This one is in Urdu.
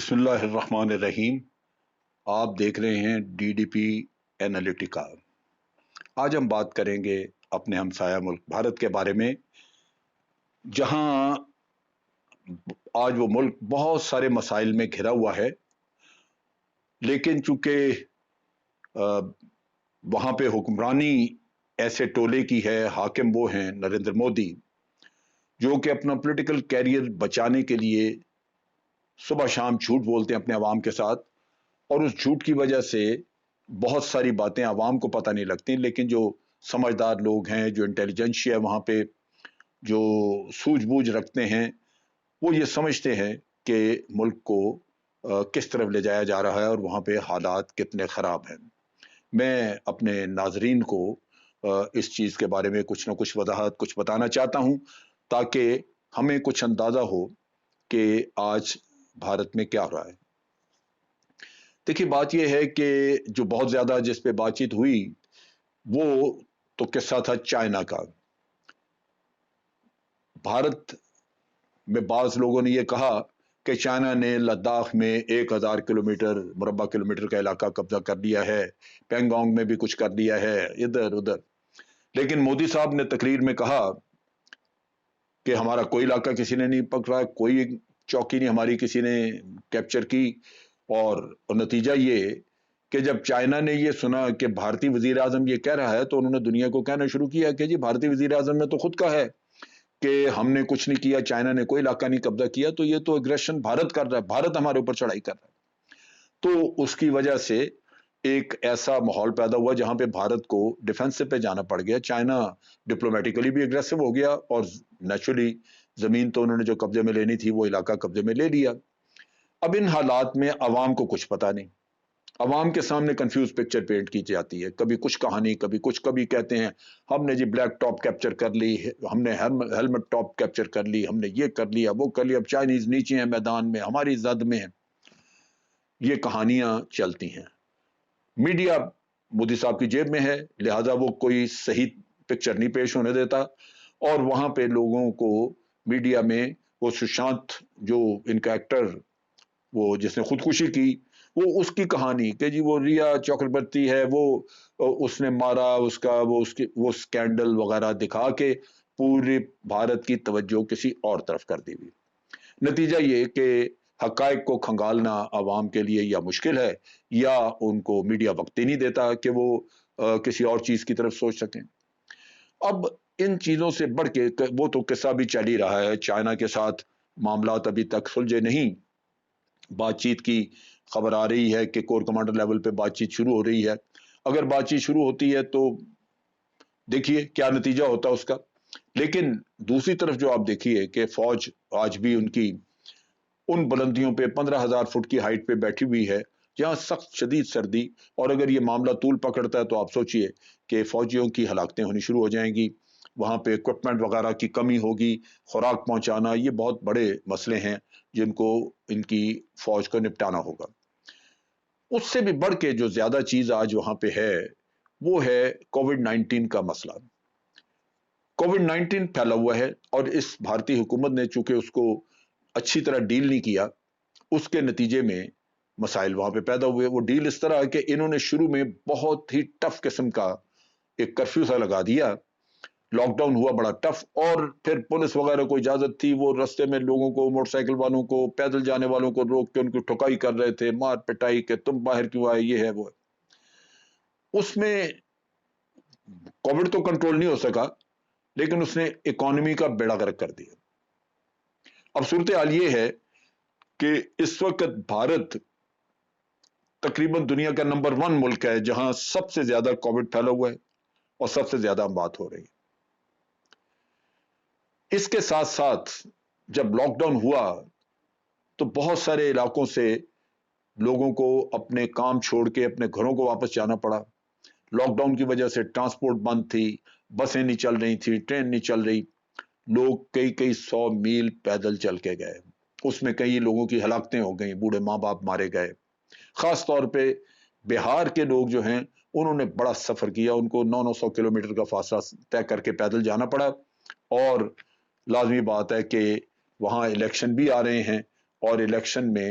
بسم اللہ الرحمن الرحیم۔ آپ دیکھ رہے ہیں ڈی ڈی پی اینالیٹیکا۔ آج ہم بات کریں گے اپنے ہمسایہ ملک بھارت کے بارے میں، جہاں آج وہ ملک بہت سارے مسائل میں گھرا ہوا ہے، لیکن چونکہ وہاں پہ حکمرانی ایسے ٹولے کی ہے، حاکم وہ ہیں نریندر مودی، جو کہ اپنا پولیٹیکل کیریئر بچانے کے لیے صبح شام جھوٹ بولتے ہیں اپنے عوام کے ساتھ، اور اس جھوٹ کی وجہ سے بہت ساری باتیں عوام کو پتہ نہیں لگتی، لیکن جو سمجھدار لوگ ہیں، جو انٹیلیجنشیا وہاں پہ جو سوجھ بوجھ رکھتے ہیں، وہ یہ سمجھتے ہیں کہ ملک کو کس طرف لے جایا جا رہا ہے اور وہاں پہ حالات کتنے خراب ہیں۔ میں اپنے ناظرین کو اس چیز کے بارے میں کچھ نہ کچھ وضاحت کچھ بتانا چاہتا ہوں، تاکہ ہمیں کچھ اندازہ ہو کہ آج بھارت میں کیا ہو رہا ہے۔ دیکھیے، بات یہ ہے کہ جو بہت زیادہ جس پہ بات چیت ہوئی وہ تو قصہ تھا چائنا کا۔ بھارت میں بعض لوگوں نے یہ کہا کہ چائنا نے لداخ میں 1000 کلومیٹر مربع کلومیٹر کا علاقہ قبضہ کر لیا ہے، پینگانگ میں بھی کچھ کر لیا ہے، ادھر ادھر۔ لیکن مودی صاحب نے تقریر میں کہا کہ ہمارا کوئی علاقہ کسی نے نہیں پکڑا، کوئی چوکی نہیں ہماری کسی نے کیپچر کی، اور نتیجہ یہ کہ جب چائنا نے یہ سنا کہ بھارتی وزیر اعظم یہ کہہ رہا ہے، تو انہوں نے دنیا کو کہنا شروع کیا کہ جی بھارتی وزیر اعظم نے تو خود کہا ہے کہ ہم نے کچھ نہیں کیا، چائنا نے کوئی علاقہ نہیں قبضہ کیا، تو یہ تو اگریشن بھارت کر رہا ہے، بھارت ہمارے اوپر چڑھائی کر رہا ہے۔ تو اس کی وجہ سے ایک ایسا ماحول پیدا ہوا جہاں پہ بھارت کو ڈیفینس پہ جانا پڑ گیا۔ چائنا ڈپلومیٹیکلی بھی اگریسو ہو گیا، اور نیچرلی زمین تو انہوں نے جو قبضے میں لینی تھی وہ علاقہ قبضے میں لے لیا۔ اب ان حالات میں عوام کو کچھ پتا نہیں، عوام کے سامنے کنفیوز پکچر پینٹ کی جاتی ہے، کبھی کچھ کہانی، کبھی کچھ، کبھی کہتے ہیں ہم نے جی بلیک ٹاپ کیپچر کر لی، ہم نے ہیلمٹ ٹاپ کیپچر کر لی، ہم نے یہ کر لیا، وہ کر لیا، اب چائنیز نیچے ہیں میدان میں، ہماری زد میں ہیں۔ یہ کہانیاں چلتی ہیں، میڈیا مودی صاحب کی جیب میں ہے، لہذا وہ کوئی صحیح پکچر نہیں پیش ہونے دیتا، اور وہاں پہ لوگوں کو میڈیا میں وہ سشانت جو ان کا ایکٹر، وہ جس نے خودکشی کی، وہ اس کی کہانی کہ جی وہ ریا چکربرتی ہے، وہ اس نے مارا، اس کا وہ سکینڈل وغیرہ دکھا کے پورے بھارت کی توجہ کسی اور طرف کر دی ہوئی۔ نتیجہ یہ کہ حقائق کو کھنگالنا عوام کے لیے یا مشکل ہے، یا ان کو میڈیا وقت ہی نہیں دیتا کہ وہ کسی اور چیز کی طرف سوچ سکیں۔ اب ان چیزوں سے بڑھ کے وہ تو قصہ بھی چل ہی رہا ہے، چائنا کے ساتھ معاملات ابھی تک سلجھے نہیں، بات چیت کی خبر آ رہی ہے کہ کور کمانڈر لیول پہ بات چیت شروع ہو رہی ہے۔ اگر بات چیت شروع ہوتی ہے تو دیکھیے کیا نتیجہ ہوتا ہے اس کا۔ لیکن دوسری طرف جو آپ دیکھیے کہ فوج آج بھی ان کی ان بلندیوں پہ 15,000 فٹ کی ہائٹ پہ بیٹھی ہوئی ہے، جہاں سخت شدید سردی، اور اگر یہ معاملہ طول پکڑتا ہے تو آپ سوچئے کہ فوجیوں کی ہلاکتیں ہونی شروع ہو جائیں گی، وہاں پہ اکوپمنٹ وغیرہ کی کمی ہوگی، خوراک پہنچانا، یہ بہت بڑے مسئلے ہیں جن کو ان کی فوج کو نپٹانا ہوگا۔ اس سے بھی بڑھ کے جو زیادہ چیز آج وہاں پہ ہے وہ ہے کووڈ-19 کا مسئلہ۔ کووڈ-19 پھیلا ہوا ہے، اور اس بھارتی حکومت نے چونکہ اس کو اچھی طرح ڈیل نہیں کیا، اس کے نتیجے میں مسائل وہاں پہ پیدا ہوئے۔ وہ ڈیل اس طرح کہ انہوں نے شروع میں بہت ہی ٹف قسم کا ایک کرفیو سا لگا دیا، لاک ڈاؤن ہوا بڑا ٹف، اور پھر پولیس وغیرہ کو اجازت تھی، وہ رستے میں لوگوں کو، موٹر سائیکل والوں کو، پیدل جانے والوں کو روک کے ان کی ٹھکائی کر رہے تھے، مار پٹائی کہ تم باہر کیوں آئے، یہ ہے وہ ہے۔ اس میں کووڈ تو کنٹرول نہیں ہو سکا، لیکن اس نے اکانومی کا بیڑا غرق کر دیا۔ اب صورتحال یہ ہے کہ اس وقت بھارت تقریباً دنیا کا نمبر 1 ملک ہے جہاں سب سے زیادہ کووڈ پھیلا ہوا ہے اور سب سے زیادہ بات ہو رہی ہے۔ اس کے ساتھ ساتھ جب لاک ڈاؤن ہوا تو بہت سارے علاقوں سے لوگوں کو اپنے کام چھوڑ کے اپنے گھروں کو واپس جانا پڑا۔ لاک ڈاؤن کی وجہ سے ٹرانسپورٹ بند تھی، بسیں نہیں چل رہی تھی، ٹرین نہیں چل رہی، لوگ کئی 100 میل پیدل چل کے گئے، اس میں کئی لوگوں کی ہلاکتیں ہو گئیں، بوڑھے ماں باپ مارے گئے۔ خاص طور پہ بہار کے لوگ جو ہیں انہوں نے بڑا سفر کیا، ان کو 900 کلومیٹر کا فاصلہ طے کر کے پیدل جانا پڑا، اور لازمی بات ہے کہ وہاں الیکشن بھی آ رہے ہیں، اور الیکشن میں